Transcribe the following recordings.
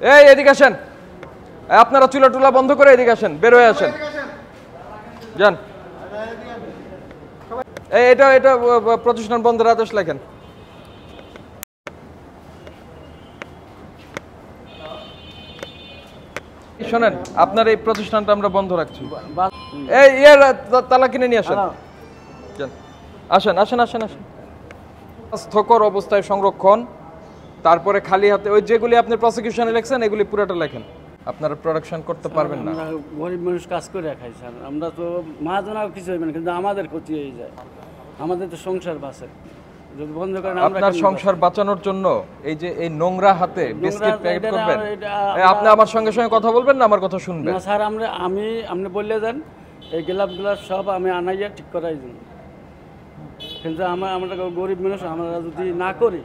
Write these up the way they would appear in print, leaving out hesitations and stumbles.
এই এদিকে আসেন, আপনারা চুলা টুলা বন্ধ করে এদিকে আসেন, বের হয়ে আসেন, যান। এই এটা এটা প্রতিষ্ঠান বন্ধের আদেশ লেখেন। শোনেন, আপনার এই প্রতিষ্ঠানটা আমরা বন্ধ রাখছি। এই ইয়ার তালা কিনে নিয়ে আসেন, যান। আসেন আসেন আসেন আসেন। স্বাস্থ্যকর অবস্থায় সংরক্ষণ, তারপরে খালি হাতে ওই যেগুলি আপনি প্রসিকিউশনে লেখছেন এগুলি পুরোটা লেখেন। আপনারা প্রোডাকশন করতে পারবেন না। আমরা গরিব মানুষ কাজ করে খাই স্যার, আমরা তো মাহাজনাও কিছু হইবে না, কিন্তু আমাদের ক্ষতি হয়ে যায়, আমাদের তো সংসার বাঁচে। যদি বন্ধ করেন আপনার সংসার বাঁচানোর জন্য এই যে এই নোংরা হাতে বিস্কিট প্যাকেট করবেন, আপনি আমার সঙ্গে সঙ্গে কথা বলবেন না আমার কথা শুনবেন না স্যার? আপনি বললে যান, এই গ্লাস সব আমি আনাইয়া ঠিক করাই দিন, কিন্তু আমরা গরিব মানুষ, আমরা যদি না করি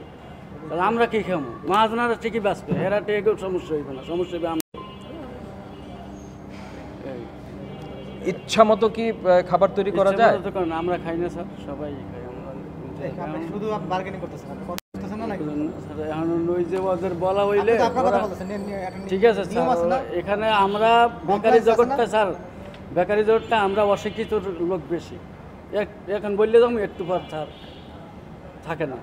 তাহলে আমরা কি খাবো? মাহাজনারা ঠিকই বাঁচবে, এরা টেকেও সমস্যা হইবে না, সমস্যা হইবে আমরা। ইচ্ছা মতো কি খাবার তৈরি করা যায়? আমরা খাই না স্যার, সবাই খাই। আমরা শুধু বার্গেনিং করতেছেন না নাকি? এখন ওই যে ওদের বলা হইলে ঠিক আছে স্যার, এখানে আমরা বেকারি জগৎটা স্যার, বেকারি জগৎটা আমরা অশিক্ষিত লোক বেশি, এখন বললে যাবো একটু পর স্যার থাকে না,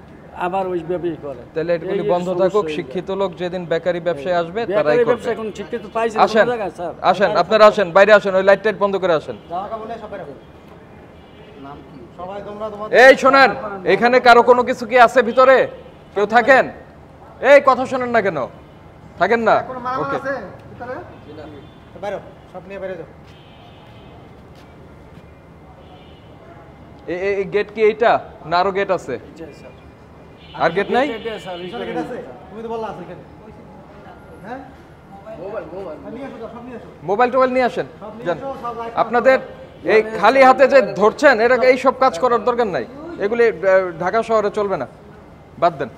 আবার ওই ব্যবসায়ী করে। তাহলে এগুলি বন্ধ থাকুক, শিক্ষিত লোক যেদিন বেকারি ব্যবসায় আসবে তারাই করবে। ব্যবসা এখন শিক্ষিত পাইছে আসেন স্যার, আসেন, আপনারা আসেন, বাইরে আসেন, ওই লাইট টাইট বন্ধ করে আসেন। এই শোনেন, এখানে কারো কোনো কিছু কি আছে ভিতরে? কেউ থাকেন? এই কথা শোনেন না কেন? থাকেন না? ওকে, এই গেট কি এইটা না আরো গেট আছে? আর গেট নাই? মোবাইল টোবাইল নিয়ে আসেন, যান। আপনাদের এই খালি হাতে যে ধরছেন, এটা এই সব কাজ করার দরকার নাই, এগুলি ঢাকা শহরে চলবে না, বাদ দেন।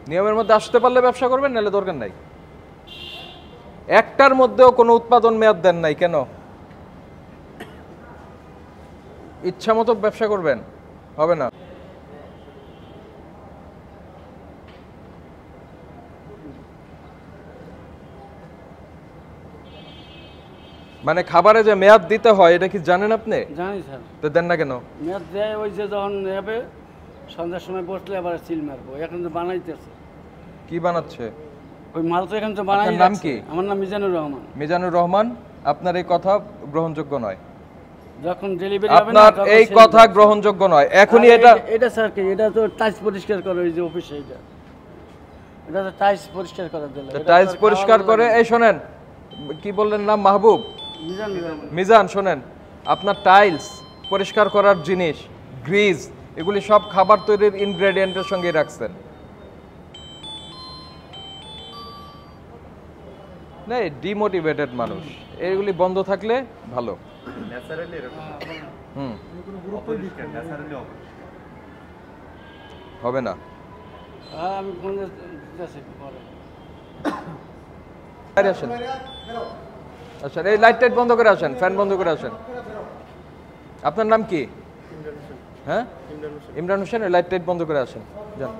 নিয়মের মধ্যে আসতে পারলে ব্যবসা করবেন, নাহলে দরকার নাই। একটার মধ্যেও কোনো উৎপাদন মেয়াদ দেন নাই কেন? ইচ্ছা মতো ব্যবসা করবেন, হবে না। মানে খাবারে যে মেয়াদ দিতে হয় এটা কি জানেন আপনি? জানি স্যার। তো দেন না কেন? মেয়াদ দেয় ওই যে যখন নেবে সন্ধ্যার সময় বসলে আবার সিল মারবো, এখন তো বানাইতেছে। কি বানাচ্ছে? ওই মাল তো এখন তো বানাই। আপনার নাম কি? আমার নাম মিজানুর রহমান। মিজানুর রহমান, আপনার এই কথা গ্রহণযোগ্য নয়। যখন ডেলিভারি হবে না, আপনার এই কথা গ্রহণযোগ্য নয় এখনই। এটা স্যার কি, এটা তো টাইলস পরিষ্কার করে ওই যে অফিসে, এটা তো টাইলস পরিষ্কার করার জন্য। টাইলস পরিষ্কার করে। এই শোনেন, কি বললেন নাম? মাহবুব মিজান। শোনেন, আপনার টাইলস পরিষ্কার করার জিনিস, গ্রিজ, এগুলি সব খাবার তৈরির ইনগ্রেডিয়েন্টের সঙ্গে রাখছেন। না, ডিমোটিভেটেড মানুষ, এগুলি বন্ধ থাকলে ভালো। হবে না। আমি ফোন আসেন, আচ্ছা, এই লাইট টাইট বন্ধ করে আসেন, ফ্যান বন্ধ করে আসেন। আপনার নাম কি? হ্যাঁ, ইমরান হোসেন। লাইট টাইট বন্ধ করে আসেন, যান।